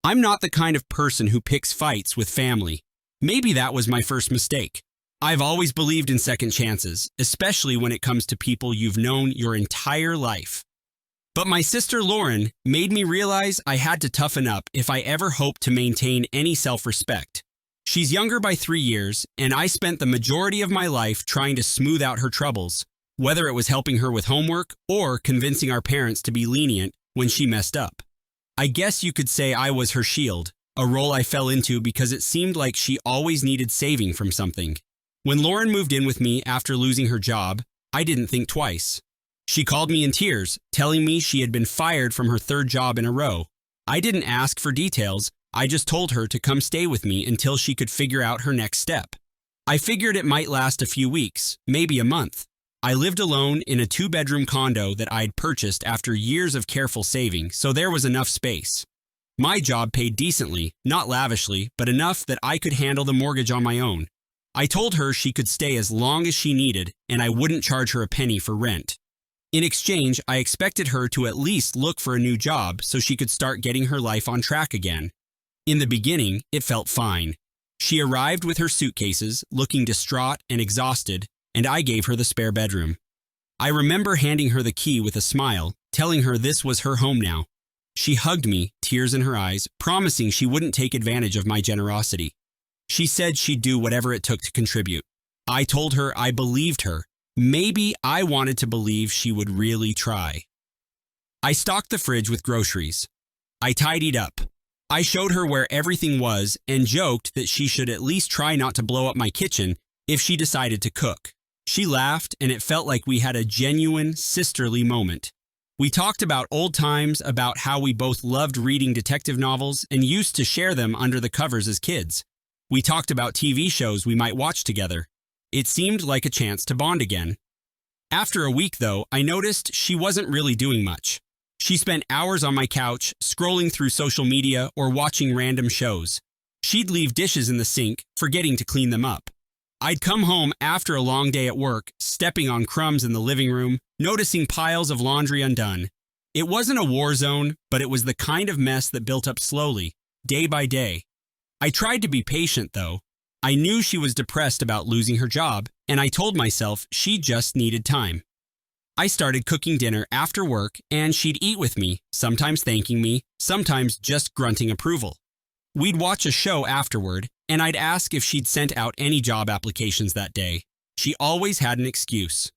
I'm not the kind of person who picks fights with family. Maybe that was my first mistake. I've always believed in second chances, especially when it comes to people you've known your entire life. But my sister Lauren made me realize I had to toughen up if I ever hoped to maintain any self-respect. She's younger by 3 years, and I spent the majority of my life trying to smooth out her troubles, whether it was helping her with homework or convincing our parents to be lenient when she messed up. I guess you could say I was her shield, a role I fell into because it seemed like she always needed saving from something. When Lauren moved in with me after losing her job, I didn't think twice. She called me in tears, telling me she had been fired from her 3rd job in a row. I didn't ask for details, I just told her to come stay with me until she could figure out her next step. I figured it might last a few weeks, maybe a month. I lived alone in a 2-bedroom condo that I'd purchased after years of careful saving, so there was enough space. My job paid decently, not lavishly, but enough that I could handle the mortgage on my own. I told her she could stay as long as she needed, and I wouldn't charge her a penny for rent. In exchange, I expected her to at least look for a new job so she could start getting her life on track again. In the beginning, it felt fine. She arrived with her suitcases, looking distraught and exhausted, and I gave her the spare bedroom. I remember handing her the key with a smile, telling her this was her home now. She hugged me, tears in her eyes, promising she wouldn't take advantage of my generosity. She said she'd do whatever it took to contribute. I told her I believed her. Maybe I wanted to believe she would really try. I stocked the fridge with groceries. I tidied up. I showed her where everything was and joked that she should at least try not to blow up my kitchen if she decided to cook. She laughed, and it felt like we had a genuine, sisterly moment. We talked about old times, about how we both loved reading detective novels and used to share them under the covers as kids. We talked about TV shows we might watch together. It seemed like a chance to bond again. After a week, though, I noticed she wasn't really doing much. She spent hours on my couch, scrolling through social media or watching random shows. She'd leave dishes in the sink, forgetting to clean them up. I'd come home after a long day at work, stepping on crumbs in the living room, noticing piles of laundry undone. It wasn't a war zone, but it was the kind of mess that built up slowly, day by day. I tried to be patient, though. I knew she was depressed about losing her job, and I told myself she just needed time. I started cooking dinner after work, and she'd eat with me, sometimes thanking me, sometimes just grunting approval. We'd watch a show afterward, and I'd ask if she'd sent out any job applications that day. She always had an excuse.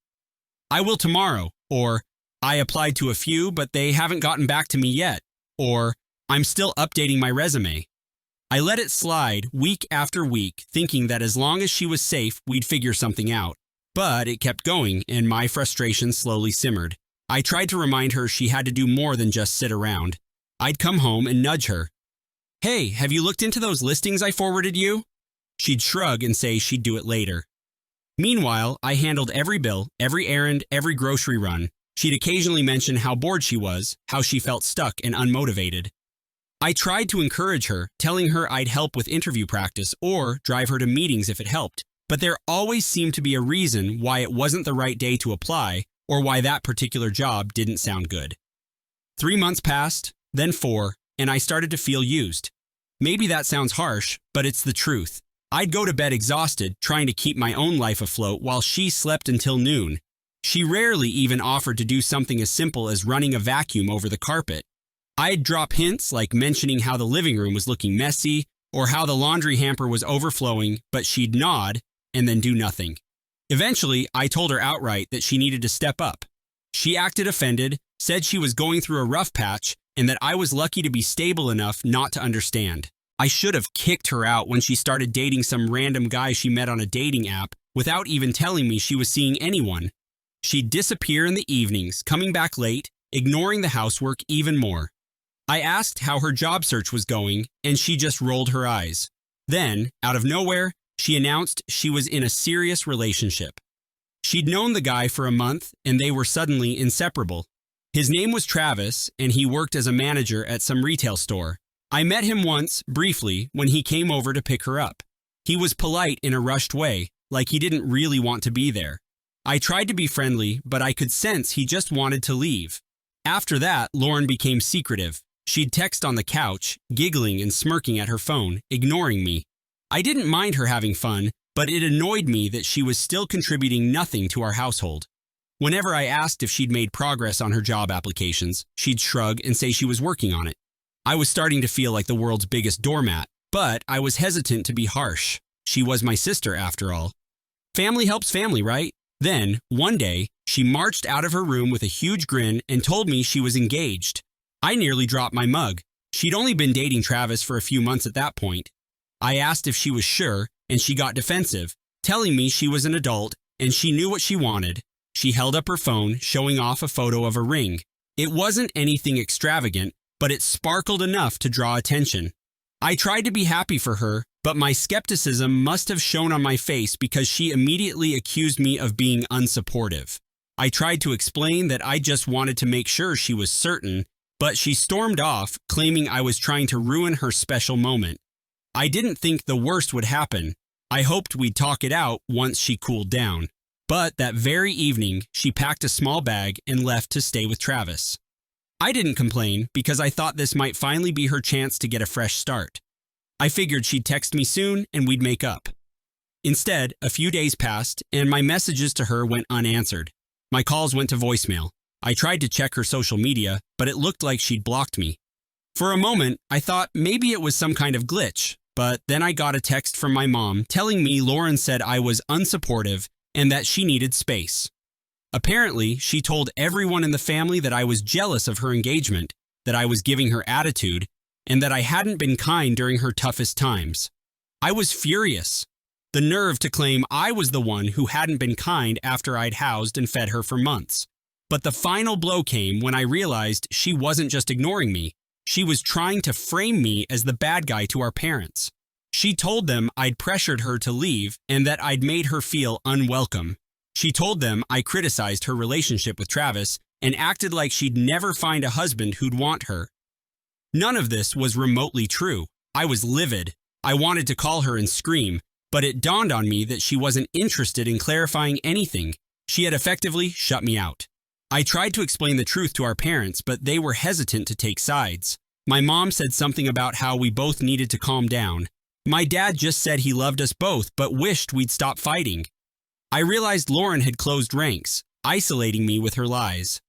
I will tomorrow, or I applied to a few, but they haven't gotten back to me yet, or I'm still updating my resume. I let it slide week after week, thinking that as long as she was safe, we'd figure something out. But it kept going, and my frustration slowly simmered. I tried to remind her she had to do more than just sit around. I'd come home and nudge her. "Hey, have you looked into those listings I forwarded you?" She'd shrug and say she'd do it later. Meanwhile, I handled every bill, every errand, every grocery run. She'd occasionally mention how bored she was, how she felt stuck and unmotivated. I tried to encourage her, telling her I'd help with interview practice or drive her to meetings if it helped, but there always seemed to be a reason why it wasn't the right day to apply or why that particular job didn't sound good. 3 months passed, then 4, and I started to feel used. Maybe that sounds harsh, but it's the truth. I'd go to bed exhausted, trying to keep my own life afloat while she slept until noon. She rarely even offered to do something as simple as running a vacuum over the carpet. I'd drop hints like mentioning how the living room was looking messy or how the laundry hamper was overflowing, but she'd nod and then do nothing. Eventually, I told her outright that she needed to step up. She acted offended, said she was going through a rough patch, and that I was lucky to be stable enough not to understand. I should have kicked her out when she started dating some random guy she met on a dating app without even telling me she was seeing anyone. She'd disappear in the evenings, coming back late, ignoring the housework even more. I asked how her job search was going, and she just rolled her eyes. Then, out of nowhere, she announced she was in a serious relationship. She'd known the guy for a month, and they were suddenly inseparable. His name was Travis, and he worked as a manager at some retail store. I met him once, briefly, when he came over to pick her up. He was polite in a rushed way, like he didn't really want to be there. I tried to be friendly, but I could sense he just wanted to leave. After that, Lauren became secretive. She'd text on the couch, giggling and smirking at her phone, ignoring me. I didn't mind her having fun, but it annoyed me that she was still contributing nothing to our household. Whenever I asked if she'd made progress on her job applications, she'd shrug and say she was working on it. I was starting to feel like the world's biggest doormat, but I was hesitant to be harsh. She was my sister, after all. Family helps family, right? Then, one day, she marched out of her room with a huge grin and told me she was engaged. I nearly dropped my mug. She'd only been dating Travis for a few months at that point. I asked if she was sure, and she got defensive, telling me she was an adult and she knew what she wanted. She held up her phone, showing off a photo of a ring. It wasn't anything extravagant, but it sparkled enough to draw attention. I tried to be happy for her, but my skepticism must have shown on my face because she immediately accused me of being unsupportive. I tried to explain that I just wanted to make sure she was certain, but she stormed off, claiming I was trying to ruin her special moment. I didn't think the worst would happen. I hoped we'd talk it out once she cooled down. But that very evening, she packed a small bag and left to stay with Travis. I didn't complain because I thought this might finally be her chance to get a fresh start. I figured she'd text me soon and we'd make up. Instead, a few days passed and my messages to her went unanswered. My calls went to voicemail. I tried to check her social media, but it looked like she'd blocked me. For a moment, I thought maybe it was some kind of glitch, but then I got a text from my mom telling me Lauren said I was unsupportive and that she needed space. Apparently, she told everyone in the family that I was jealous of her engagement, that I was giving her attitude, and that I hadn't been kind during her toughest times. I was furious. The nerve to claim I was the one who hadn't been kind after I'd housed and fed her for months. But the final blow came when I realized she wasn't just ignoring me. She was trying to frame me as the bad guy to our parents. She told them I'd pressured her to leave and that I'd made her feel unwelcome. She told them I criticized her relationship with Travis and acted like she'd never find a husband who'd want her. None of this was remotely true. I was livid. I wanted to call her and scream, but it dawned on me that she wasn't interested in clarifying anything. She had effectively shut me out. I tried to explain the truth to our parents, but they were hesitant to take sides. My mom said something about how we both needed to calm down. My dad just said he loved us both, but wished we'd stop fighting. I realized Lauren had closed ranks, isolating me with her lies.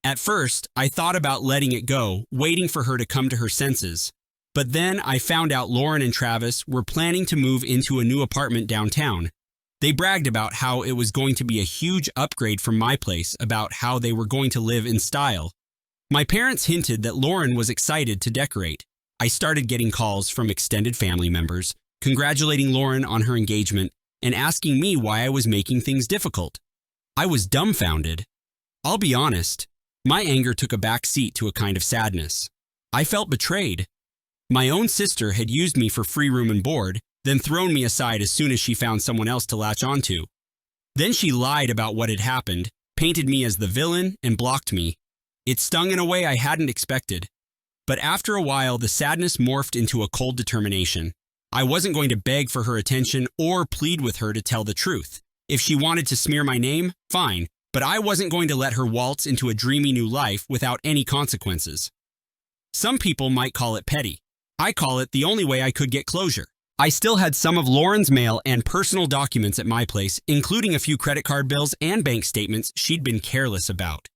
At first, I thought about letting it go, waiting for her to come to her senses. But then I found out Lauren and Travis were planning to move into a new apartment downtown. They bragged about how it was going to be a huge upgrade from my place, about how they were going to live in style. My parents hinted that Lauren was excited to decorate. I started getting calls from extended family members, congratulating Lauren on her engagement and asking me why I was making things difficult. I was dumbfounded. I'll be honest, my anger took a back seat to a kind of sadness. I felt betrayed. My own sister had used me for free room and board, then thrown me aside as soon as she found someone else to latch onto. Then she lied about what had happened, painted me as the villain, and blocked me. It stung in a way I hadn't expected. But after a while, the sadness morphed into a cold determination. I wasn't going to beg for her attention or plead with her to tell the truth. If she wanted to smear my name, fine, but I wasn't going to let her waltz into a dreamy new life without any consequences. Some people might call it petty. I call it the only way I could get closure. I still had some of Lauren's mail and personal documents at my place, including a few credit card bills and bank statements she'd been careless about.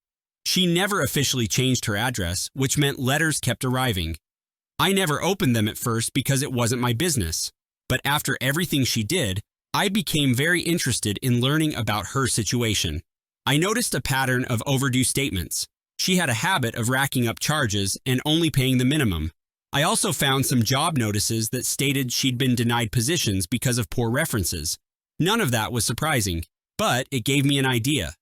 She never officially changed her address, which meant letters kept arriving. I never opened them at first because it wasn't my business. But after everything she did, I became very interested in learning about her situation. I noticed a pattern of overdue statements. She had a habit of racking up charges and only paying the minimum. I also found some job notices that stated she'd been denied positions because of poor references. None of that was surprising, but it gave me an idea.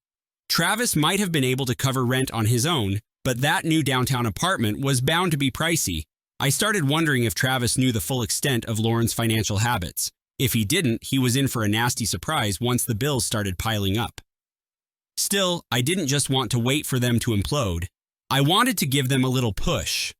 Travis might have been able to cover rent on his own, but that new downtown apartment was bound to be pricey. I started wondering if Travis knew the full extent of Lauren's financial habits. If he didn't, he was in for a nasty surprise once the bills started piling up. Still, I didn't just want to wait for them to implode. I wanted to give them a little push.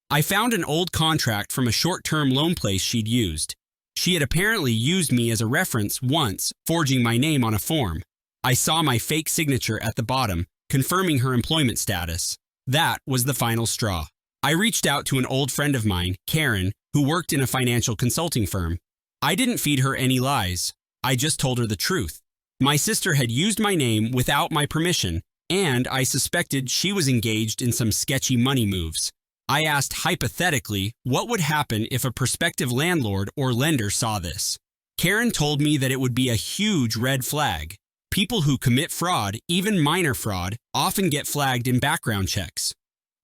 I found an old contract from a short-term loan place she'd used. She had apparently used me as a reference once, forging my name on a form. I saw my fake signature at the bottom, confirming her employment status. That was the final straw. I reached out to an old friend of mine, Karen, who worked in a financial consulting firm. I didn't feed her any lies. I just told her the truth. My sister had used my name without my permission, and I suspected she was engaged in some sketchy money moves. I asked hypothetically what would happen if a prospective landlord or lender saw this. Karen told me that it would be a huge red flag. People who commit fraud, even minor fraud, often get flagged in background checks.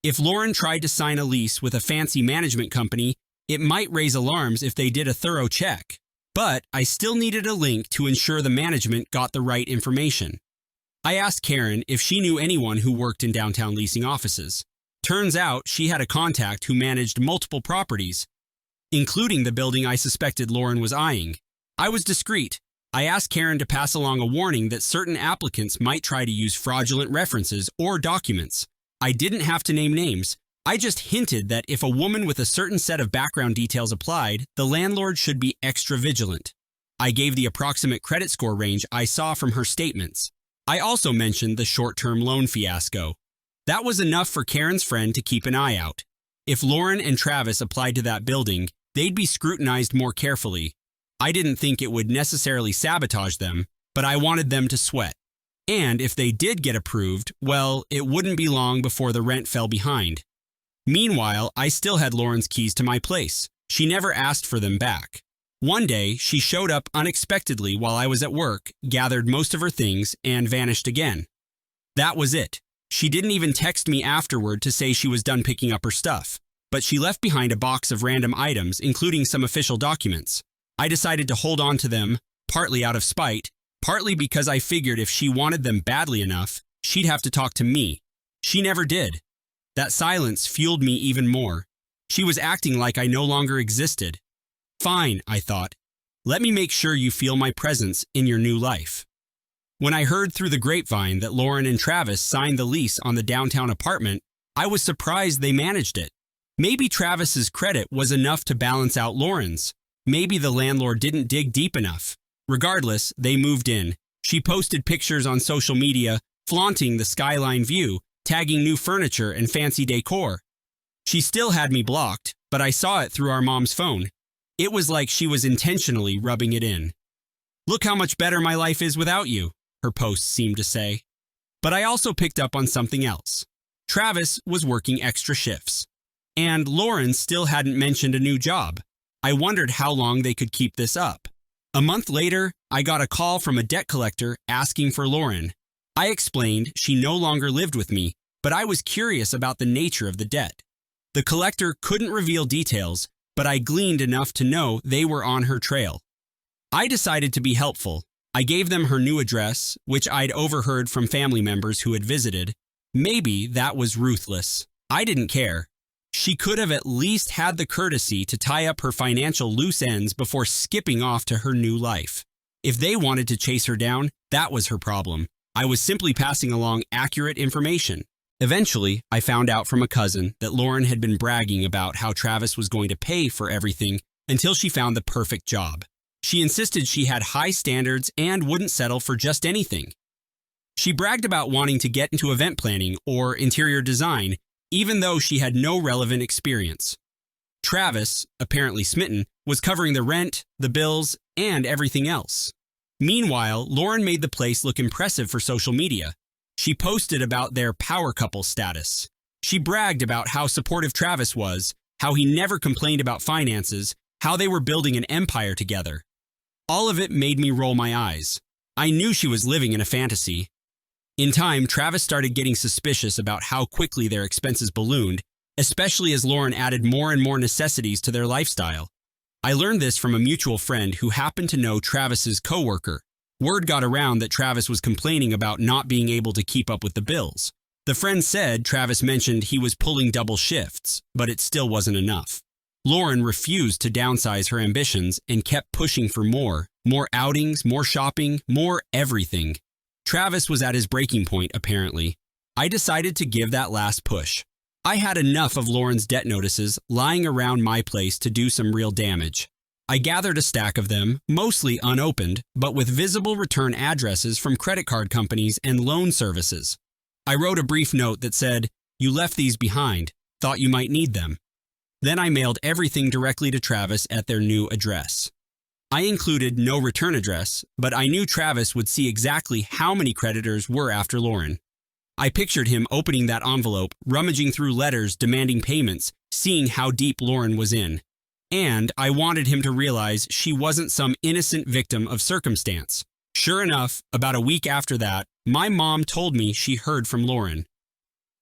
If Lauren tried to sign a lease with a fancy management company, it might raise alarms if they did a thorough check. But I still needed a link to ensure the management got the right information. I asked Karen if she knew anyone who worked in downtown leasing offices. Turns out she had a contact who managed multiple properties, including the building I suspected Lauren was eyeing. I was discreet. I asked Karen to pass along a warning that certain applicants might try to use fraudulent references or documents. I didn't have to name names. I just hinted that if a woman with a certain set of background details applied, the landlord should be extra vigilant. I gave the approximate credit score range I saw from her statements. I also mentioned the short-term loan fiasco. That was enough for Karen's friend to keep an eye out. If Lauren and Travis applied to that building, they'd be scrutinized more carefully. I didn't think it would necessarily sabotage them, but I wanted them to sweat. And if they did get approved, well, it wouldn't be long before the rent fell behind. Meanwhile, I still had Lauren's keys to my place. She never asked for them back. One day, she showed up unexpectedly while I was at work, gathered most of her things, and vanished again. That was it. She didn't even text me afterward to say she was done picking up her stuff, but she left behind a box of random items, including some official documents. I decided to hold on to them, partly out of spite, partly because I figured if she wanted them badly enough, she'd have to talk to me. She never did. That silence fueled me even more. She was acting like I no longer existed. Fine, I thought. Let me make sure you feel my presence in your new life. When I heard through the grapevine that Lauren and Travis signed the lease on the downtown apartment, I was surprised they managed it. Maybe Travis's credit was enough to balance out Lauren's. Maybe the landlord didn't dig deep enough. Regardless, they moved in. She posted pictures on social media, flaunting the skyline view, tagging new furniture and fancy decor. She still had me blocked, but I saw it through our mom's phone. It was like she was intentionally rubbing it in. "Look how much better my life is without you," her posts seemed to say. But I also picked up on something else. Travis was working extra shifts. And Lauren still hadn't mentioned a new job. I wondered how long they could keep this up. A month later, I got a call from a debt collector asking for Lauren. I explained she no longer lived with me, but I was curious about the nature of the debt. The collector couldn't reveal details, but I gleaned enough to know they were on her trail. I decided to be helpful. I gave them her new address, which I'd overheard from family members who had visited. Maybe that was ruthless. I didn't care. She could have at least had the courtesy to tie up her financial loose ends before skipping off to her new life. If they wanted to chase her down, that was her problem. I was simply passing along accurate information. Eventually, I found out from a cousin that Lauren had been bragging about how Travis was going to pay for everything until she found the perfect job. She insisted she had high standards and wouldn't settle for just anything. She bragged about wanting to get into event planning or interior design, even though she had no relevant experience. Travis, apparently smitten, was covering the rent, the bills, and everything else. Meanwhile, Lauren made the place look impressive for social media. She posted about their power couple status. She bragged about how supportive Travis was, how he never complained about finances, how they were building an empire together. All of it made me roll my eyes. I knew she was living in a fantasy. In time, Travis started getting suspicious about how quickly their expenses ballooned, especially as Lauren added more and more necessities to their lifestyle. I learned this from a mutual friend who happened to know Travis's coworker. Word got around that Travis was complaining about not being able to keep up with the bills. The friend said Travis mentioned he was pulling double shifts, but it still wasn't enough. Lauren refused to downsize her ambitions and kept pushing for more outings, more shopping, more everything. Travis was at his breaking point, apparently. I decided to give that last push. I had enough of Lauren's debt notices lying around my place to do some real damage. I gathered a stack of them, mostly unopened, but with visible return addresses from credit card companies and loan services. I wrote a brief note that said, "You left these behind. thought you might need them. Then I mailed everything directly to Travis at their new address. I included no return address, but I knew Travis would see exactly how many creditors were after Lauren. I pictured him opening that envelope, rummaging through letters demanding payments, seeing how deep Lauren was in. And I wanted him to realize she wasn't some innocent victim of circumstance. Sure enough, about a week after that, my mom told me she heard from Lauren.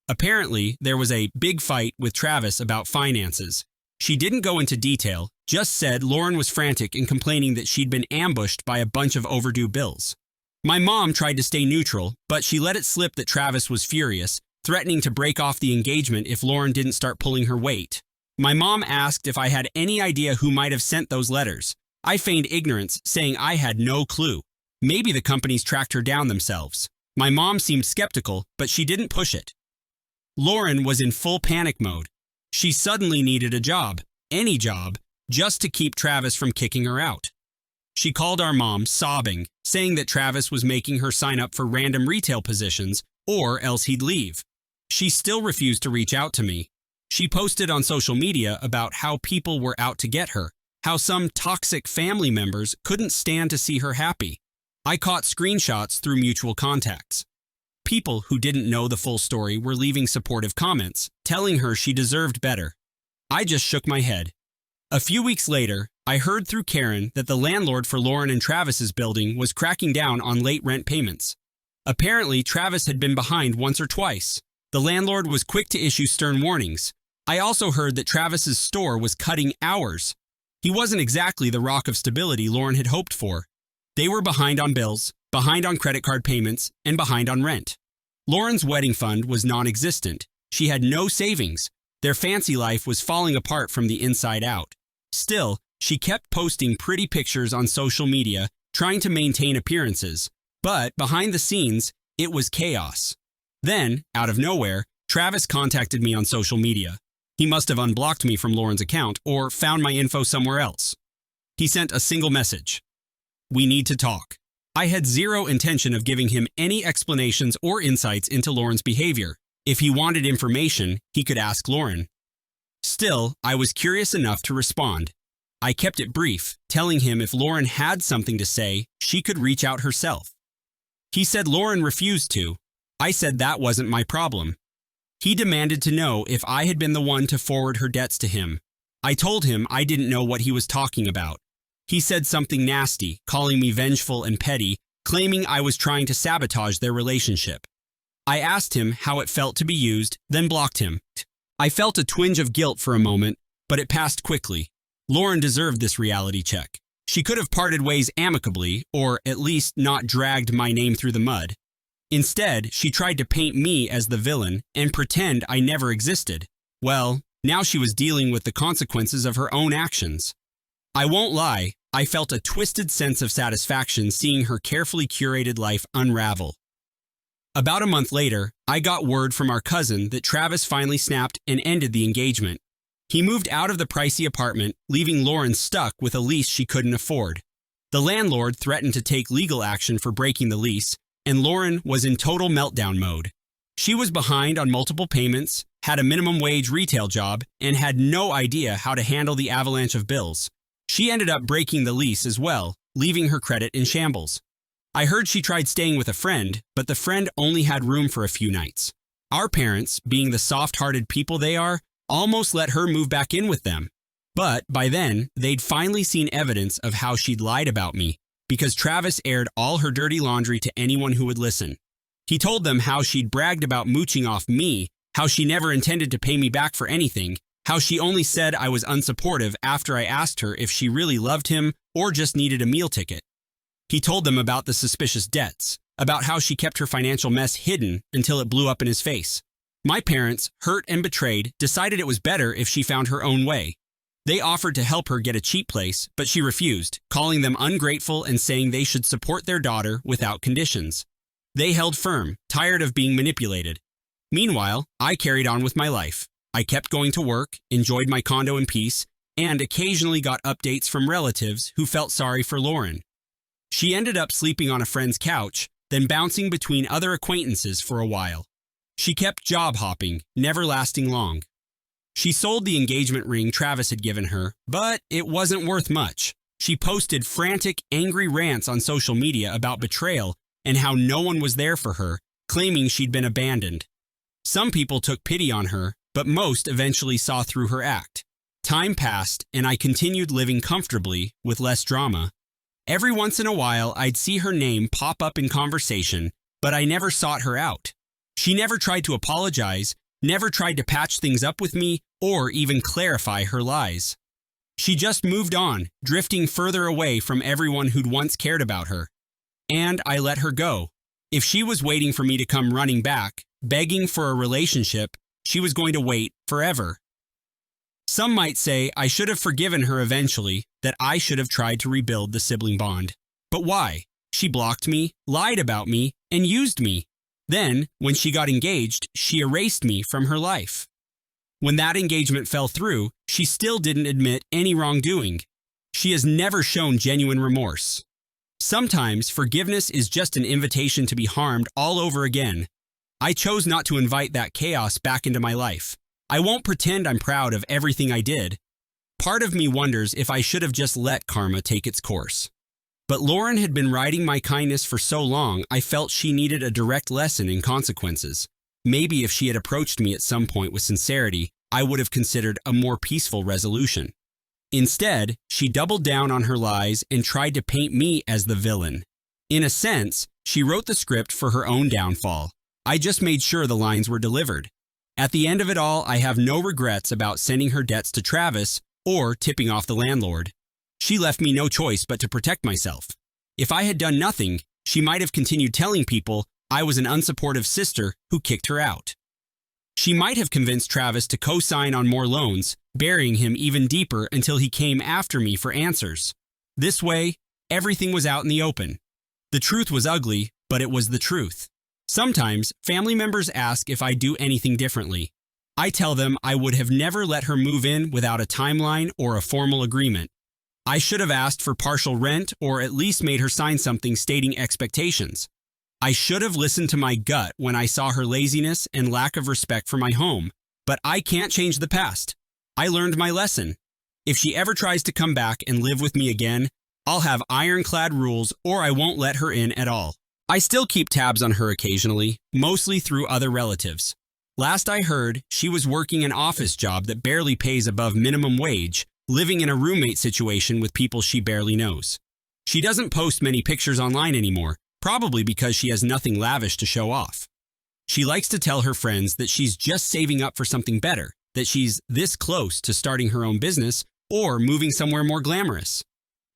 Apparently, there was a big fight with Travis about finances. She didn't go into detail, just said Lauren was frantic and complaining that she'd been ambushed by a bunch of overdue bills. My mom tried to stay neutral, but she let it slip that Travis was furious, threatening to break off the engagement if Lauren didn't start pulling her weight. My mom asked if I had any idea who might have sent those letters. I feigned ignorance, saying I had no clue. Maybe the companies tracked her down themselves. My mom seemed skeptical, but she didn't push it. Lauren was in full panic mode. She suddenly needed a job, any job, just to keep Travis from kicking her out. She called our mom, sobbing, saying that Travis was making her sign up for random retail positions or else he'd leave. She still refused to reach out to me. She posted on social media about how people were out to get her, how some toxic family members couldn't stand to see her happy. I caught screenshots through mutual contacts. People who didn't know the full story were leaving supportive comments, telling her she deserved better. I just shook my head. A few weeks later, I heard through Karen that the landlord for Lauren and Travis's building was cracking down on late rent payments. Apparently, Travis had been behind once or twice. The landlord was quick to issue stern warnings. I also heard that Travis's store was cutting hours. He wasn't exactly the rock of stability Lauren had hoped for. They were behind on bills, behind on credit card payments, and behind on rent. Lauren's wedding fund was non-existent. She had no savings. Their fancy life was falling apart from the inside out. Still, she kept posting pretty pictures on social media, trying to maintain appearances. But behind the scenes, it was chaos. Then, out of nowhere, Travis contacted me on social media. He must have unblocked me from Lauren's account or found my info somewhere else. He sent a single message. "We need to talk." I had zero intention of giving him any explanations or insights into Lauren's behavior. If he wanted information, he could ask Lauren. Still, I was curious enough to respond. I kept it brief, telling him if Lauren had something to say, she could reach out herself. He said Lauren refused to. I said that wasn't my problem. He demanded to know if I had been the one to forward her debts to him. I told him I didn't know what he was talking about. He said something nasty, calling me vengeful and petty, claiming I was trying to sabotage their relationship. I asked him how it felt to be used, then blocked him. I felt a twinge of guilt for a moment, but it passed quickly. Lauren deserved this reality check. She could have parted ways amicably, or at least not dragged my name through the mud. Instead, she tried to paint me as the villain and pretend I never existed. Well, now she was dealing with the consequences of her own actions. I won't lie, I felt a twisted sense of satisfaction seeing her carefully curated life unravel. About a month later, I got word from our cousin that Travis finally snapped and ended the engagement. He moved out of the pricey apartment, leaving Lauren stuck with a lease she couldn't afford. The landlord threatened to take legal action for breaking the lease, and Lauren was in total meltdown mode. She was behind on multiple payments, had a minimum wage retail job, and had no idea how to handle the avalanche of bills. She ended up breaking the lease as well, leaving her credit in shambles. I heard she tried staying with a friend, but the friend only had room for a few nights. Our parents, being the soft-hearted people they are, almost let her move back in with them. But by then, they'd finally seen evidence of how she'd lied about me, because Travis aired all her dirty laundry to anyone who would listen. He told them how she'd bragged about mooching off me, how she never intended to pay me back for anything, how she only said I was unsupportive after I asked her if she really loved him or just needed a meal ticket. He told them about the suspicious debts, about how she kept her financial mess hidden until it blew up in his face. My parents, hurt and betrayed, decided it was better if she found her own way. They offered to help her get a cheap place, but she refused, calling them ungrateful and saying they should support their daughter without conditions. They held firm, tired of being manipulated. Meanwhile, I carried on with my life. I kept going to work, enjoyed my condo in peace, and occasionally got updates from relatives who felt sorry for Lauren. She ended up sleeping on a friend's couch, then bouncing between other acquaintances for a while. She kept job hopping, never lasting long. She sold the engagement ring Travis had given her, but it wasn't worth much. She posted frantic, angry rants on social media about betrayal and how no one was there for her, claiming she'd been abandoned. Some people took pity on her, but most eventually saw through her act. Time passed, and I continued living comfortably with less drama. Every once in a while, I'd see her name pop up in conversation, but I never sought her out. She never tried to apologize, never tried to patch things up with me, or even clarify her lies. She just moved on, drifting further away from everyone who'd once cared about her. And I let her go. If she was waiting for me to come running back, begging for a relationship, she was going to wait forever. Some might say I should have forgiven her eventually, that I should have tried to rebuild the sibling bond. But why? She blocked me, lied about me, and used me. Then, when she got engaged, she erased me from her life. When that engagement fell through, she still didn't admit any wrongdoing. She has never shown genuine remorse. Sometimes forgiveness is just an invitation to be harmed all over again. I chose not to invite that chaos back into my life. I won't pretend I'm proud of everything I did. Part of me wonders if I should have just let karma take its course. But Lauren had been riding my kindness for so long, I felt she needed a direct lesson in consequences. Maybe if she had approached me at some point with sincerity, I would have considered a more peaceful resolution. Instead, she doubled down on her lies and tried to paint me as the villain. In a sense, she wrote the script for her own downfall. I just made sure the lines were delivered. At the end of it all, I have no regrets about sending her debts to Travis or tipping off the landlord. She left me no choice but to protect myself. If I had done nothing, she might have continued telling people I was an unsupportive sister who kicked her out. She might have convinced Travis to co-sign on more loans, burying him even deeper until he came after me for answers. This way, everything was out in the open. The truth was ugly, but it was the truth. Sometimes, family members ask if I do anything differently. I tell them I would have never let her move in without a timeline or a formal agreement. I should have asked for partial rent or at least made her sign something stating expectations. I should have listened to my gut when I saw her laziness and lack of respect for my home, but I can't change the past. I learned my lesson. If she ever tries to come back and live with me again, I'll have ironclad rules or I won't let her in at all. I still keep tabs on her occasionally, mostly through other relatives. Last I heard, she was working an office job that barely pays above minimum wage, living in a roommate situation with people she barely knows. She doesn't post many pictures online anymore, probably because she has nothing lavish to show off. She likes to tell her friends that she's just saving up for something better, that she's this close to starting her own business or moving somewhere more glamorous.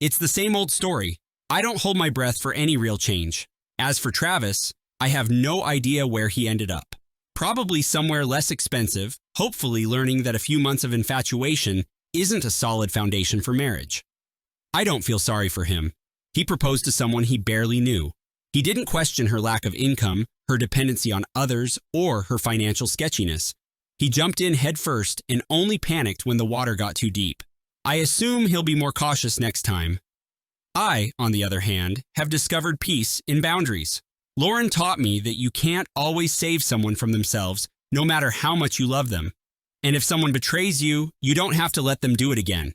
It's the same old story. I don't hold my breath for any real change. As for Travis, I have no idea where he ended up. Probably somewhere less expensive, hopefully learning that a few months of infatuation isn't a solid foundation for marriage. I don't feel sorry for him. He proposed to someone he barely knew. He didn't question her lack of income, her dependency on others, or her financial sketchiness. He jumped in headfirst and only panicked when the water got too deep. I assume he'll be more cautious next time. I, on the other hand, have discovered peace in boundaries. Lauren taught me that you can't always save someone from themselves, no matter how much you love them. And if someone betrays you, you don't have to let them do it again.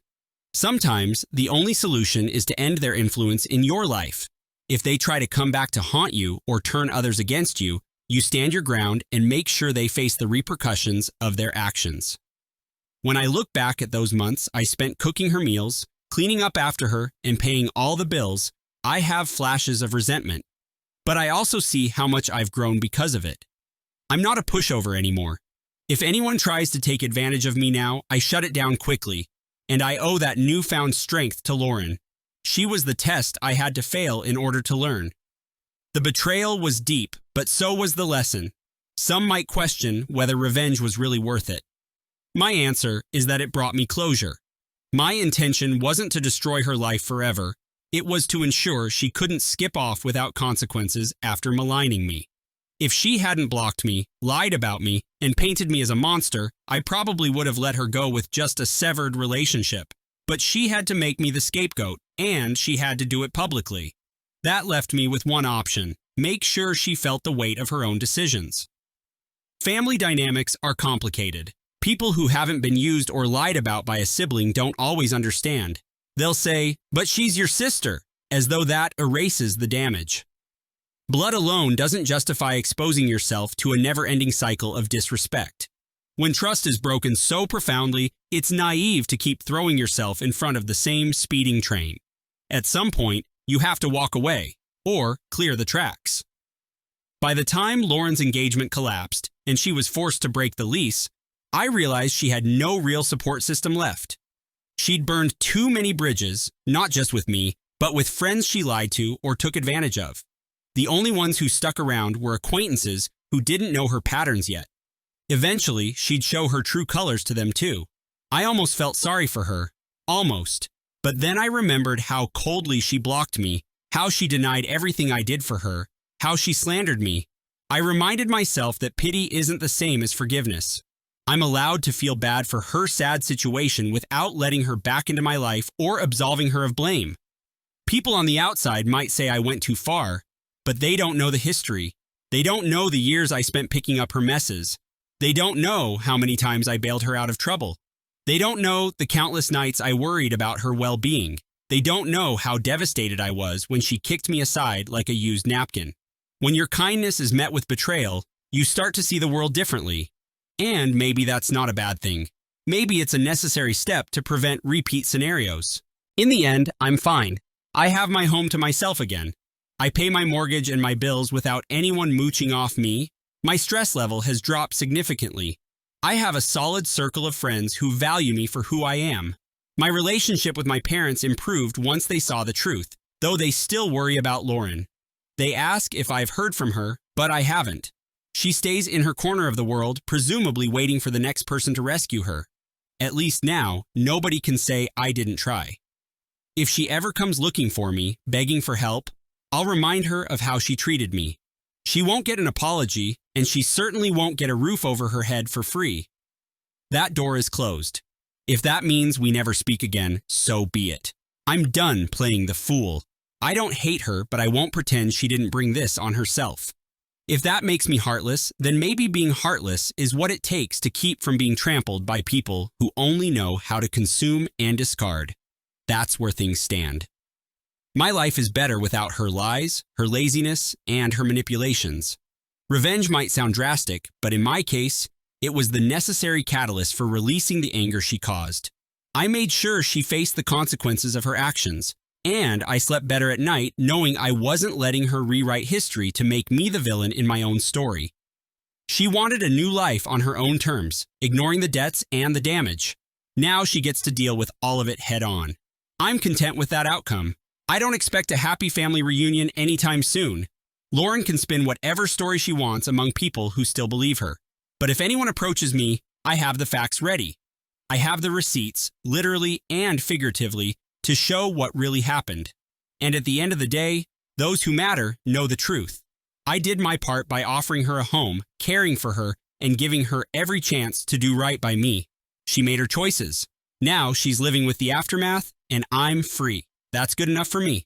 Sometimes, the only solution is to end their influence in your life. If they try to come back to haunt you or turn others against you, you stand your ground and make sure they face the repercussions of their actions. When I look back at those months I spent cooking her meals, cleaning up after her, and paying all the bills, I have flashes of resentment. But I also see how much I've grown because of it. I'm not a pushover anymore. If anyone tries to take advantage of me now, I shut it down quickly, and I owe that newfound strength to Lauren. She was the test I had to fail in order to learn. The betrayal was deep, but so was the lesson. Some might question whether revenge was really worth it. My answer is that it brought me closure. My intention wasn't to destroy her life forever. It was to ensure she couldn't skip off without consequences after maligning me. If she hadn't blocked me, lied about me, and painted me as a monster, I probably would have let her go with just a severed relationship. But she had to make me the scapegoat, and she had to do it publicly. That left me with one option: make sure she felt the weight of her own decisions. Family dynamics are complicated. People who haven't been used or lied about by a sibling don't always understand. They'll say, "But she's your sister," as though that erases the damage. Blood alone doesn't justify exposing yourself to a never-ending cycle of disrespect. When trust is broken so profoundly, it's naive to keep throwing yourself in front of the same speeding train. At some point, you have to walk away, or clear the tracks. By the time Lauren's engagement collapsed and she was forced to break the lease, I realized she had no real support system left. She'd burned too many bridges, not just with me, but with friends she lied to or took advantage of. The only ones who stuck around were acquaintances who didn't know her patterns yet. Eventually, she'd show her true colors to them too. I almost felt sorry for her. Almost. But then I remembered how coldly she blocked me, how she denied everything I did for her, how she slandered me. I reminded myself that pity isn't the same as forgiveness. I'm allowed to feel bad for her sad situation without letting her back into my life or absolving her of blame. People on the outside might say I went too far, but they don't know the history. They don't know the years I spent picking up her messes. They don't know how many times I bailed her out of trouble. They don't know the countless nights I worried about her well-being. They don't know how devastated I was when she kicked me aside like a used napkin. When your kindness is met with betrayal, you start to see the world differently. And maybe that's not a bad thing. Maybe it's a necessary step to prevent repeat scenarios. In the end, I'm fine. I have my home to myself again. I pay my mortgage and my bills without anyone mooching off me. My stress level has dropped significantly. I have a solid circle of friends who value me for who I am. My relationship with my parents improved once they saw the truth, though they still worry about Lauren. They ask if I've heard from her, but I haven't. She stays in her corner of the world, presumably waiting for the next person to rescue her. At least now, nobody can say I didn't try. If she ever comes looking for me, begging for help, I'll remind her of how she treated me. She won't get an apology, and she certainly won't get a roof over her head for free. That door is closed. If that means we never speak again, so be it. I'm done playing the fool. I don't hate her, but I won't pretend she didn't bring this on herself. If that makes me heartless, then maybe being heartless is what it takes to keep from being trampled by people who only know how to consume and discard. That's where things stand. My life is better without her lies, her laziness, and her manipulations. Revenge might sound drastic, but in my case, it was the necessary catalyst for releasing the anger she caused. I made sure she faced the consequences of her actions, and I slept better at night knowing I wasn't letting her rewrite history to make me the villain in my own story. She wanted a new life on her own terms, ignoring the debts and the damage. Now she gets to deal with all of it head on. I'm content with that outcome. I don't expect a happy family reunion anytime soon. Lauren can spin whatever story she wants among people who still believe her. But if anyone approaches me, I have the facts ready. I have the receipts, literally and figuratively, to show what really happened. And at the end of the day, those who matter know the truth. I did my part by offering her a home, caring for her, and giving her every chance to do right by me. She made her choices. Now she's living with the aftermath, and I'm free. That's good enough for me.